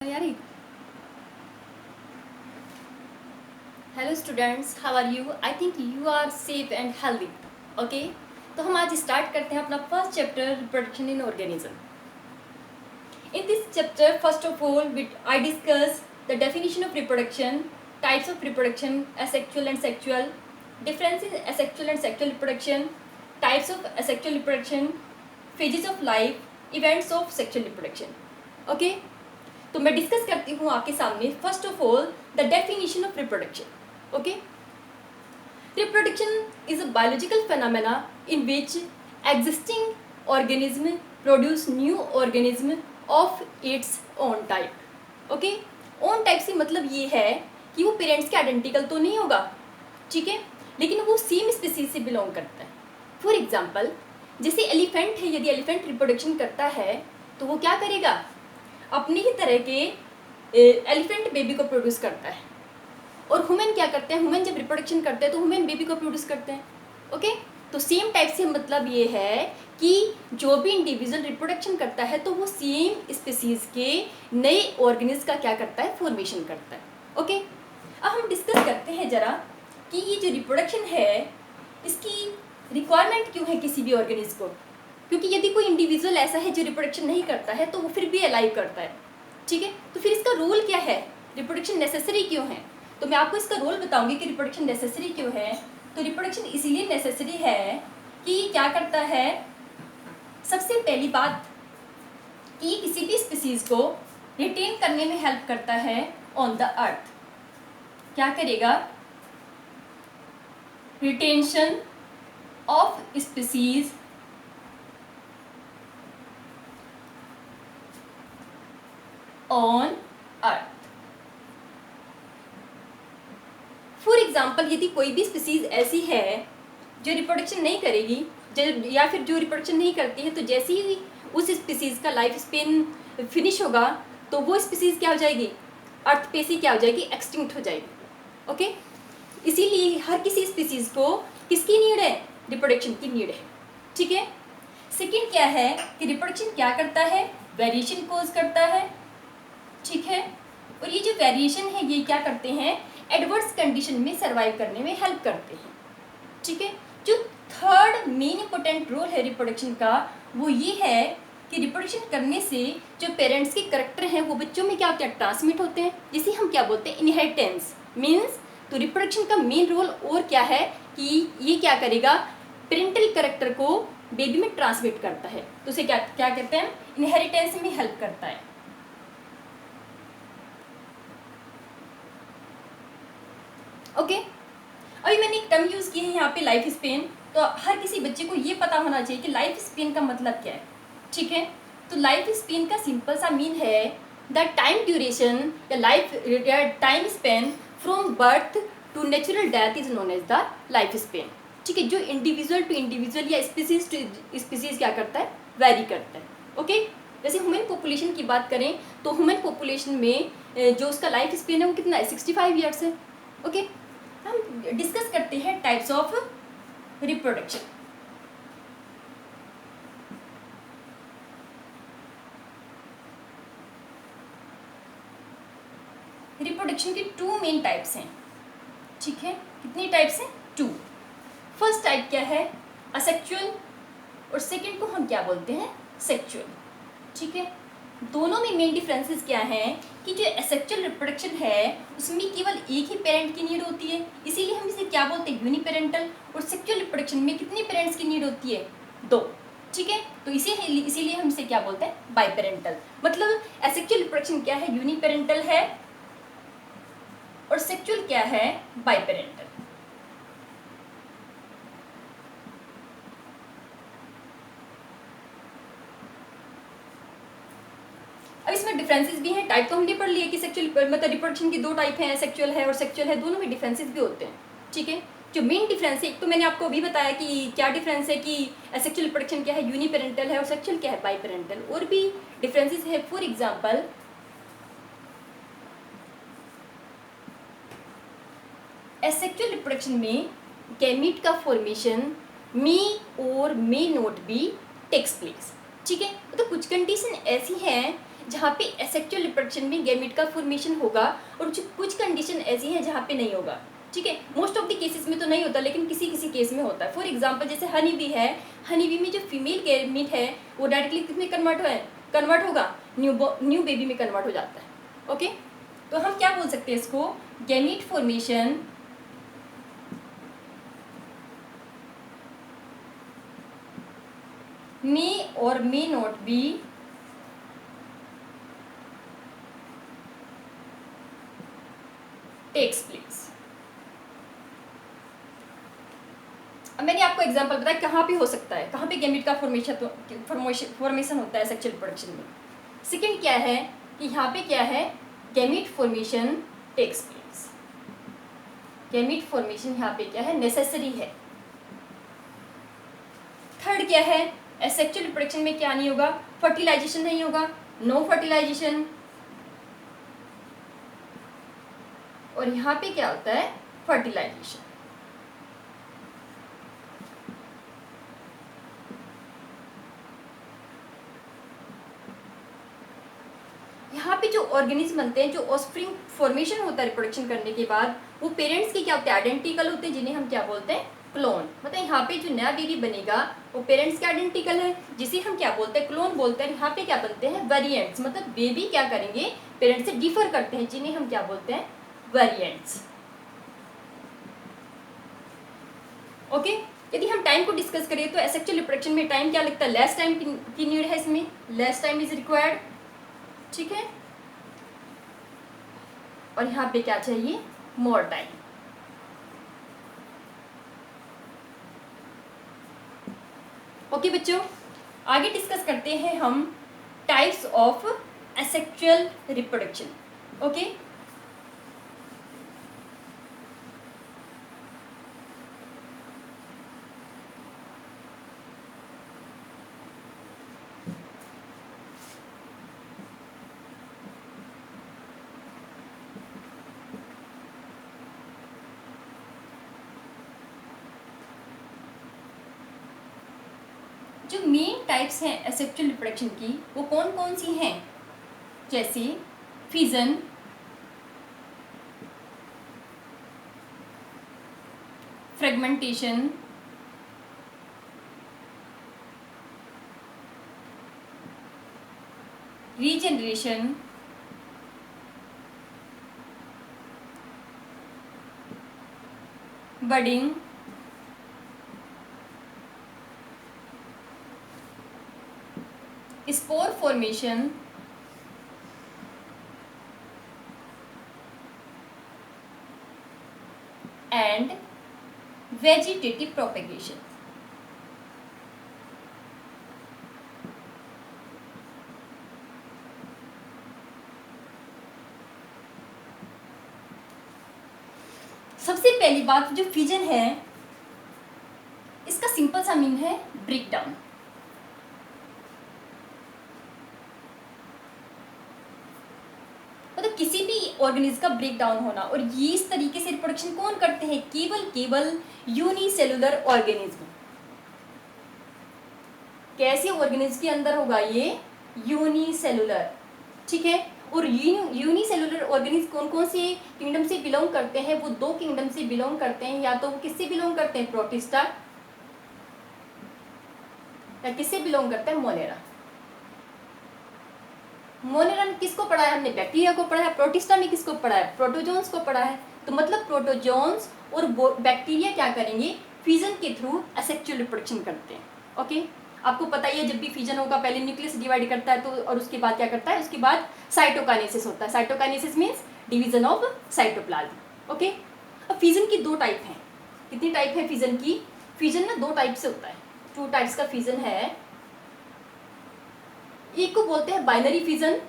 यारी hello students, how are you? I think you are safe and healthy. Okay, तो हम आज start करते हैं अपना first chapter, reproduction in organism. In this chapter first of all I discuss the definition of reproduction, types of reproduction, asexual and sexual, difference in asexual and sexual reproduction, types of asexual reproduction, phases of life, events of sexual reproduction. Okay, तो मैं discuss करती हूँ आपके सामने first of all the definition of reproduction. Okay, reproduction is a biological phenomena in which existing organism produce new organism of its own type. Okay, own type से मतलब ये है कि वो पेरेंट्स के आइडेंटिकल तो नहीं होगा, ठीक है, लेकिन वो सेम स्पीसीज से बिलोंग करता है. फॉर एग्जाम्पल, जैसे एलिफेंट है, यदि एलिफेंट रिप्रोडक्शन करता है तो वो क्या करेगा, अपनी ही तरह के एलिफेंट बेबी को प्रोड्यूस करता है. और ह्यूमन क्या करते हैं, ह्यूमन जब रिप्रोडक्शन करते हैं तो ह्यूमन बेबी को प्रोड्यूस करते हैं. ओके, तो सेम टाइप से मतलब ये है कि जो भी इंडिविजुअल रिप्रोडक्शन करता है तो वो सेम स्पीसीज के नए ऑर्गेनिज्म का क्या करता है, फॉर्मेशन करता है. ओके, अब हम डिस्कस करते हैं जरा कि ये जो रिप्रोडक्शन है इसकी रिक्वायरमेंट क्यों है किसी भी ऑर्गेनिज्म को. क्योंकि यदि कोई इंडिविजुअल ऐसा है जो रिप्रोडक्शन नहीं करता है तो वो फिर भी अलाइव करता है, ठीक है, तो फिर इसका रोल क्या है, रिप्रोडक्शन नेसेसरी क्यों है. तो मैं आपको इसका रोल बताऊंगी कि रिप्रोडक्शन नेसेसरी क्यों है. तो रिप्रोडक्शन इसीलिए नेसेसरी है कि क्या करता है, सबसे पहली बात कि किसी भी स्पीसीज को रिटेन करने में हेल्प करता है ऑन द अर्थ. क्या करेगा, retention of species on earth. For example, यदि कोई भी स्पीसीज ऐसी है जो रिप्रोडक्शन नहीं करेगी या फिर जो रिप्रोडक्शन नहीं करती है, तो जैसे ही उस स्पीसीज का लाइफ स्पेन फिनिश होगा तो वो स्पीसीज क्या हो जाएगी, अर्थ पे से क्या हो जाएगी, एक्सटिंक्ट हो जाएगी. ओके, इसीलिए हर किसी स्पीसीज को किसकी नीड है, रिप्रोडक्शन की नीड है, ठीक है. सेकेंड क्या है कि रिप्रोडक्शन क्या करता है, वेरिएशन कोज करता है, ठीक है. और ये जो वेरिएशन है ये क्या करते हैं, एडवर्स कंडीशन में सर्वाइव करने में हेल्प करते हैं, ठीक है. जो थर्ड मेन इंपॉर्टेंट रोल है रिप्रोडक्शन का वो ये है कि रिप्रोडक्शन करने से जो पेरेंट्स के करेक्टर हैं वो बच्चों में क्या होते हैं, ट्रांसमिट होते हैं, जिसे हम क्या बोलते हैं, इनहेरिटेंस मीन्स. तो रिप्रोडक्शन का मेन रोल और क्या है कि ये क्या करेगा, पेरेंटल करेक्टर को बेबी में ट्रांसमिट करता है, तो उसे क्या क्या कहते हैं, इनहेरिटेंस में हेल्प करता है. ओके, अभी मैंने एक टर्म यूज़ की है यहाँ पे, लाइफ स्पेन. तो हर किसी बच्चे को ये पता होना चाहिए कि लाइफ स्पेन का मतलब क्या है, ठीक है. तो लाइफ स्पेन का सिंपल सा मीन है द टाइम ड्यूरेशन या life time span from birth to natural death is known as the life span, ठीक है. जो इंडिविजुअल टू इंडिविजुअल या स्पीसीज टू स्पीसीज क्या करता है, वेरी करता है. ओके, जैसे ह्यूमन पॉपुलेशन की बात करें तो ह्यूमन पॉपुलेशन में जो उसका लाइफ स्पेन है वो कितना है, 65 ईयर्स है. ओके, हम डिस्कस करते हैं टाइप्स ऑफ रिप्रोडक्शन. रिप्रोडक्शन की टू मेन टाइप्स हैं, ठीक है. कितनी टाइप्स हैं, टू. फर्स्ट टाइप क्या है, असेक्सुअल, और सेकंड को हम क्या बोलते हैं, सेक्सुअल, ठीक है. दोनों में मेन डिफरेंसेस क्या हैं कि जो एसेक्सुअल रिप्रोडक्शन है उसमें केवल एक ही पेरेंट की नीड होती है, इसीलिए हम इसे क्या बोलते हैं, यूनिपेरेंटल. और सेक्सुअल रिप्रोडक्शन में कितने पेरेंट्स की नीड होती है, दो, ठीक है. तो इसीलिए हम इसे क्या बोलते हैं, बाइपेरेंटल. मतलब एसेक्सुअल रिप्रोडक्शन क्या है, यूनिपेरेंटल है, और सेक्सुअल क्या है, बाइपेरेंटल. अब इसमें डिफरेंसेस भी हैं, टाइप तो हमने पढ़ लिया कि सेक्सुअल मतलब रिप्रोडक्शन की दो टाइप हैं, सेक्सुअल है और सेक्सुअल है, दोनों में डिफरेंसेस भी होते हैं, ठीक है. जो मेन डिफरेंस है, एक तो मैंने आपको अभी बताया कि क्या डिफरेंस है कि सेक्सुअल रिप्रोडक्शन क्या है, यूनिपेरेंटल है, और सेक्सुअल क्या है, बाइपेरेंटल. और भी डिफरेंसेस है. फॉर एग्जाम्पल, एसेक्सुअल रिप्रोडक्शन में गैमीट का फॉर्मेशन मे और may not be takes place, ठीक है. तो कुछ कंडीशन ऐसी हैं जहाँ पे एसेक्सुअल रिप्रोडक्शन में गैमेट का फॉर्मेशन होगा, और कुछ कंडीशन ऐसी हैं जहाँ पे नहीं होगा। ठीक है, मोस्ट ऑफ द केसेस में तो नहीं होता, लेकिन किसी किसी केस में होता है। फॉर एग्जांपल जैसे हनी बी है, हनी बी में जो फीमेल गैमेट है वो डायरेक्टली किसमें कन्वर्ट होगा, न्यू बेबी में कन्वर्ट हो जाता है। ओके, तो हम क्या बोल सकते हैं इसको, gamete formation may or may not be takes place। अब मैंने आपको एग्जांपल बताया कहाँ पे हो सकता है, कहाँ पे गैमेट का फॉर्मेशन होता है सेक्सुअल रिप्रोडक्शन में। सेकंड क्या है कि यहाँ पे क्या है, gamete formation takes place. Gamete formation यहाँ पे क्या है, नेसेसरी है। थर्ड क्या है, एसेक्सुअल रिप्रोडक्शन में क्या नहीं होगा, फर्टिलाइजेशन नहीं होगा, नो फर्टिलाइजेशन। और यहाँ पे क्या होता है, फर्टिलाइजेशन। यहाँ पे जो ऑर्गेनिज्म बनते हैं, जो ऑफस्प्रिंग फॉर्मेशन होता है रिप्रोडक्शन करने के बाद, वो पेरेंट्स के क्या होते हैं, आइडेंटिकल होते हैं, जिन्हें हम क्या बोलते हैं, क्लोन। मतलब यहाँ पे जो नया बेबी बनेगा वो पेरेंट्स के आइडेंटिकल है, जिसे हम क्या बोलते हैं, क्लोन बोलते हैं। यहाँ पे क्या बनते हैं, वेरिएंट्स। मतलब बेबी क्या करेंगे, पेरेंट्स से डिफर करते हैं, जिन्हें हम क्या बोलते हैं, वेरिएंट्स। ओके, यदि हम टाइम को डिस्कस करें तो एसेक्सुअल रिप्रोडक्शन में टाइम क्या लगता है, लेस टाइम की नीड है इसमें, लेस टाइम इज रिक्वायर्ड। ठीक है, और यहाँ पे क्या चाहिए, मोर टाइम। ओके बच्चों, आगे डिस्कस करते हैं हम types of asexual reproduction. Okay, जो मेन टाइप्स हैं एसेक्सुअल रिप्रोडक्शन की वो कौन कौन सी हैं, जैसे fission, fragmentation, regeneration, budding, spore formation, and vegetative propagation. सबसे पहली बात, जो फिजन है इसका सिंपल सा मीन है ब्रेक डाउन। मतलब किसी भी ऑर्गेनिज्म का ब्रेक डाउन होना। और ये इस तरीके से रिप्रोडक्शन कौन करते हैं, केवल यूनिसेलुलर ऑर्गेनिज्म। कैसे ऑर्गेनिज्म के अंदर होगा ये, यूनिसेलुलर। ठीक है, और यूनिसेलुलर ऑर्गेनिज्म कौन कौन से किंगडम से बिलोंग करते हैं, वो दो किंगडम से बिलोंग करते हैं। या तो वो किससे बिलोंग करते हैं, प्रोटिस्टा, या किससे बिलोंग करता है, मोनेरा। मोनेरा में किसको पढ़ा है हमने, बैक्टीरिया को पढ़ा है। प्रोटिस्टा में किसको पढ़ा है, प्रोटोजोन्स को पढ़ा है। तो मतलब प्रोटोजोन्स और बैक्टीरिया क्या करेंगे, फिजन के थ्रू एसेक्सुअल रिप्रोडक्शन करते हैं। ओके, आपको पता ही है जब भी फिजन होगा पहले न्यूक्लियस डिवाइड करता है, तो और उसके बाद क्या करता है, उसके बाद साइटोकाइनेसिस होता है। Cytokinesis means division of cytoplasm. Okay, अब फिजन की दो टाइप हैं। कितनी टाइप है फिजन की, फिजन ना दो टाइप से होता है, 2 टाइप्स का फिजन है। एक को बोलते हैं बाइनरी फिजन,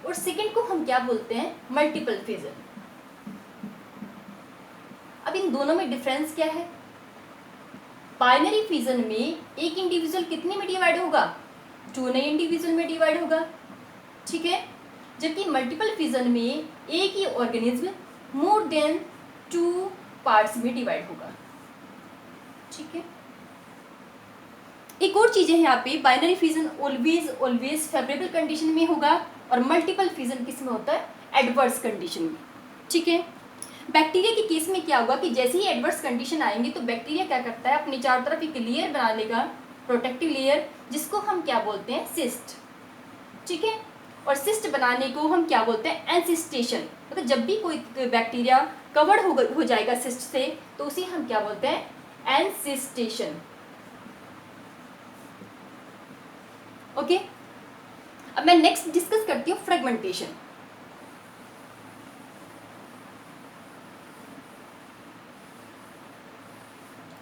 और सेकंड को हम क्या बोलते हैं, मल्टीपल फिजन। अब इन दोनों में डिफरेंस क्या है, बाइनरी फिजन में एक इंडिविजुअल कितने में डिवाइड होगा, 2 नए इंडिविजुअल में डिवाइड होगा। ठीक है, जबकि मल्टीपल फिजन में एक ही ऑर्गेनिज्म मोर देन 2 पार्ट्स में डिवाइड होगा। ठीक है, एक और चीज़ है यहाँ पे, binary fission always favourable condition में होगा और मल्टीपल फिजन किस में होता है, एडवर्स कंडीशन में। ठीक है, बैक्टीरिया के केस में क्या होगा कि जैसे ही एडवर्स कंडीशन आएंगे तो बैक्टीरिया क्या करता है, अपने चारों तरफ एक लेयर बना लेगा, प्रोटेक्टिव लेयर, जिसको हम क्या बोलते हैं, सिस्ट। ठीक है, और सिस्ट बनाने को हम क्या बोलते हैं, एनसिस्टेशन। मतलब जब भी कोई बैक्टीरिया कवर्ड हो जाएगा सिस्ट से तो उसे हम क्या बोलते हैं, एनसिस्टेशन। ओके, अब मैं नेक्स्ट डिस्कस करती हूँ फ्रेगमेंटेशन।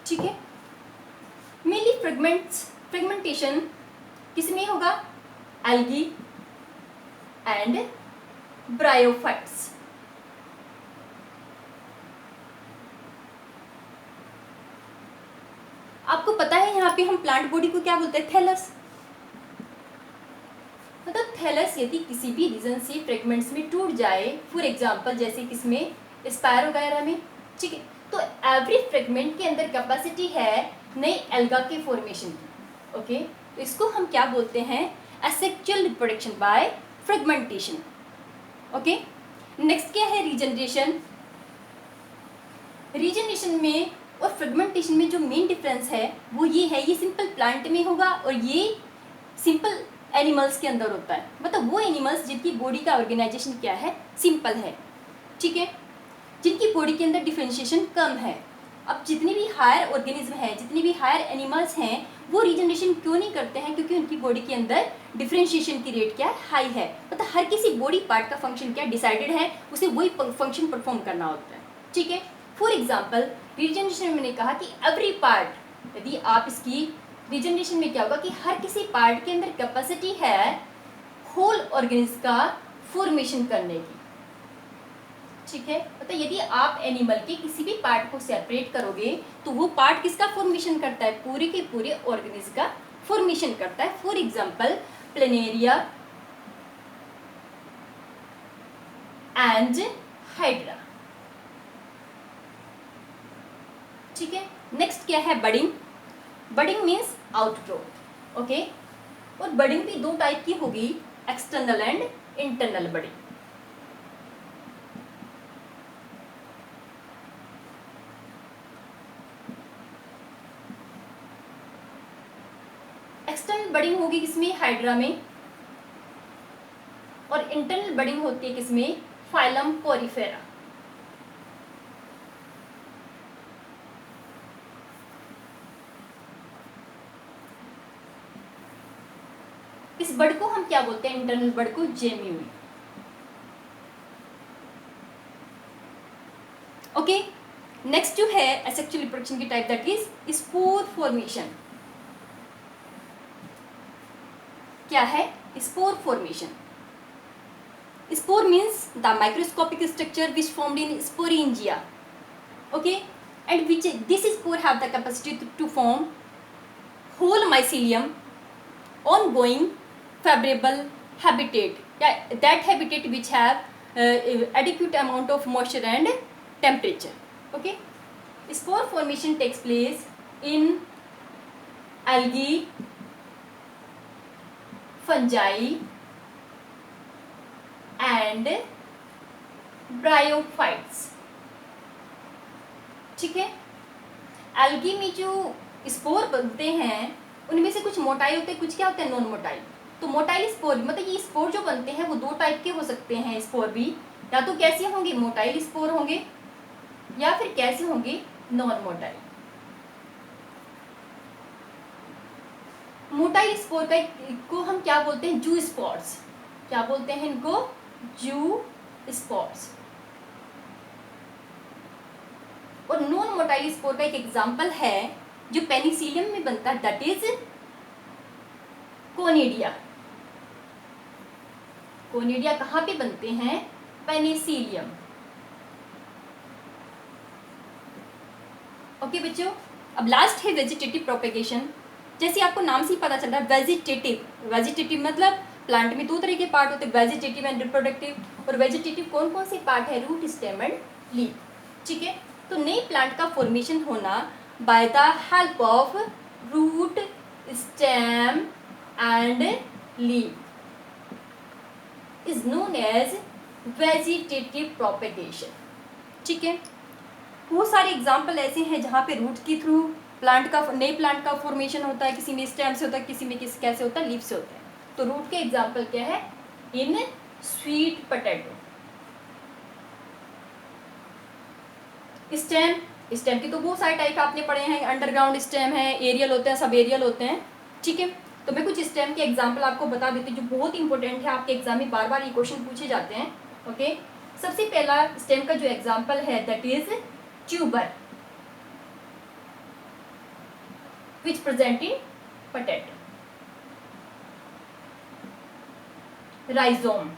ठीक है, मेनली फ्रेगमेंटेशन किसमें होगा, एल्गी एंड ब्रायोफाइट्स। आपको पता है यहाँ पे हम प्लांट बॉडी को क्या बोलते हैं, थैलस। मतलब थैलस यदि किसी भी रीजन से फ्रेगमेंट्स में टूट जाए, फॉर एग्जांपल जैसे किसमें, स्पायर वगैरह में, ठीक है, तो एवरी फ्रेगमेंट के अंदर कैपेसिटी है नई एल्गा के फॉर्मेशन की। ओके, तो इसको हम क्या बोलते हैं, asexual reproduction by fragmentation. Okay, next क्या है, रीजनरेशन। रीजनरेशन में और फ्रेगमेंटेशन में जो मेन डिफरेंस है वो ये है, ये सिंपल प्लांट में होगा और ये सिंपल एनिमल्स के अंदर होता है। मतलब वो एनिमल्स जिनकी बॉडी का ऑर्गेनाइजेशन क्या है, सिंपल है। ठीक है, जिनकी बॉडी के अंदर डिफरेंशिएशन कम है। अब जितने भी हायर ऑर्गेनिज्म हैं, जितने भी हायर एनिमल्स हैं, वो रीजनरेशन क्यों नहीं करते हैं, क्योंकि उनकी बॉडी के अंदर डिफरेंशिएशन की रेट क्या है, हाई है। मतलब हर किसी बॉडी पार्ट का फंक्शन क्या डिसाइडेड है, उसे वही फंक्शन परफॉर्म करना होता है। ठीक है, फॉर एग्जाम्पल रीजनरेशन में मैंने कहा कि एवरी पार्ट, यदि आप इसकी रीजनरेशन में क्या होगा कि हर किसी पार्ट के अंदर कैपेसिटी है होल ऑर्गेनिज्म का फॉर्मेशन करने की। ठीक है, मतलब यदि आप एनिमल के किसी भी पार्ट को सेपरेट करोगे तो वो पार्ट किसका फॉर्मेशन करता है, पूरे के पूरे ऑर्गेनिज्म का फॉर्मेशन करता है। For example planaria and hydra. ठीक है, नेक्स्ट क्या है, budding. Budding means outgrowth. Okay, और बडिंग भी दो टाइप की होगी, external and internal budding. External budding होगी किसमें, हाइड्रा में, और इंटरनल बडिंग होती है किसमें, फाइलम पोरिफेरा। इस बर्ड को हम क्या बोलते हैं, इंटरनल बर्ड को जेम्यूल। ओके, नेक्स्ट जो है एसेक्सुअल रिप्रोडक्शन की type, that is spore formation. क्या है, spore formation. Spore means the microscopic structure which formed in sporangia. Okay, and which this spore have the capacity to form whole mycelium ongoing favorable habitat, that habitat which have adequate amount of moisture and temperature. Okay, spore formation takes place in algae, fungi and bryophytes. ठीक है, algae में जो spore बनते हैं उनमें से कुछ मोटाई होते हैं, कुछ क्या होते हैं, नॉन मोटाइल। तो मोटाइल स्पोर, मतलब ये स्पोर जो बनते हैं वो दो टाइप के हो सकते हैं स्पोर भी, या तो कैसे होंगे, मोटाइल स्पोर होंगे, या फिर कैसे होंगे, नॉन मोटाइल। मोटाइल स्पोर को हम क्या बोलते हैं, जू स्पॉट्स। क्या बोलते हैं इनको, जू स्पॉट्स। और नॉन मोटाइल स्पोर का एक एग्जांपल है जो पेनिसिलियम में बनता है, दैट इज कोनिडिया। कोनिडिया कहाँ पे बनते हैं, पेनिसिलियम। ओके बच्चों, अब लास्ट है वेजिटेटिव प्रोपेगेशन। जैसे आपको नाम से ही पता चल रहा है, वेजिटेटिव। वेजिटेटिव मतलब प्लांट में दो तरह के पार्ट होते हैं, वेजिटेटिव एंड रिप्रोडक्टिव। और वेजिटेटिव कौन कौन से पार्ट है, रूट, स्टेम एंड लीफ। ठीक है, तो नए प्लांट का फॉर्मेशन होना by the help of root, stem and leaf is known as vegetative propagation. ठीक है, बहुत सारे एग्जाम्पल ऐसे हैं जहाँ पे रूट के थ्रू प्लांट का नए प्लांट का फॉर्मेशन होता है, किसी में स्टेम से होता है, किसी में कैसे होता है, लीफ से होता है. तो रूट के एग्जाम्पल क्या है? In sweet potato. स्टेम की तो बहुत सारे टाइप आपने पढ़े हैं, अंडरग्राउंड स्टेम है, एरियल होते हैं, सब एरियल होते हैं. ठीक है, तो मैं कुछ स्टेम के एग्जाम्पल आपको बता देती हूँ जो बहुत इंपॉर्टेंट है, आपके एग्जाम में बार बार ये क्वेश्चन पूछे जाते हैं. ओके, सबसे पहला स्टेम का जो एग्जाम्पल है that is tuber which present in potato. Rhizome,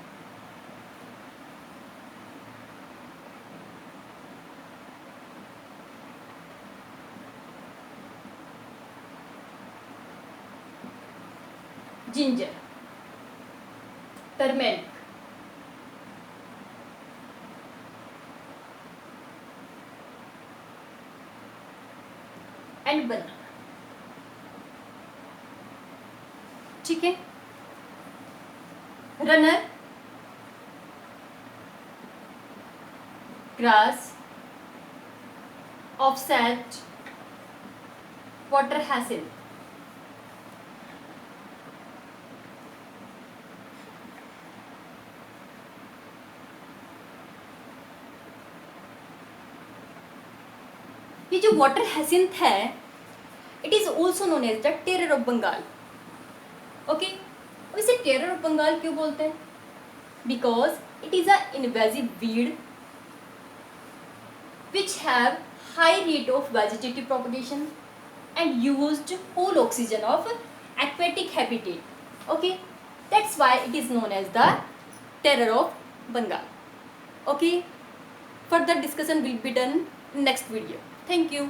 ginger, turmeric, and banana. ठीक है, रनर, ग्रास, ऑफसेट, वाटर हैसिल. ये जो वाटर हैसिंथ है, it is also known as the terror of Bengal. Okay, इसे टेरर ऑफ बंगाल क्यों बोलते हैं? Because it is a invasive weed which have high rate of vegetative propagation and used whole oxygen of aquatic habitat. Okay, that's why it is known as the terror of Bengal. Okay, further discussion will be done in next video. Thank you.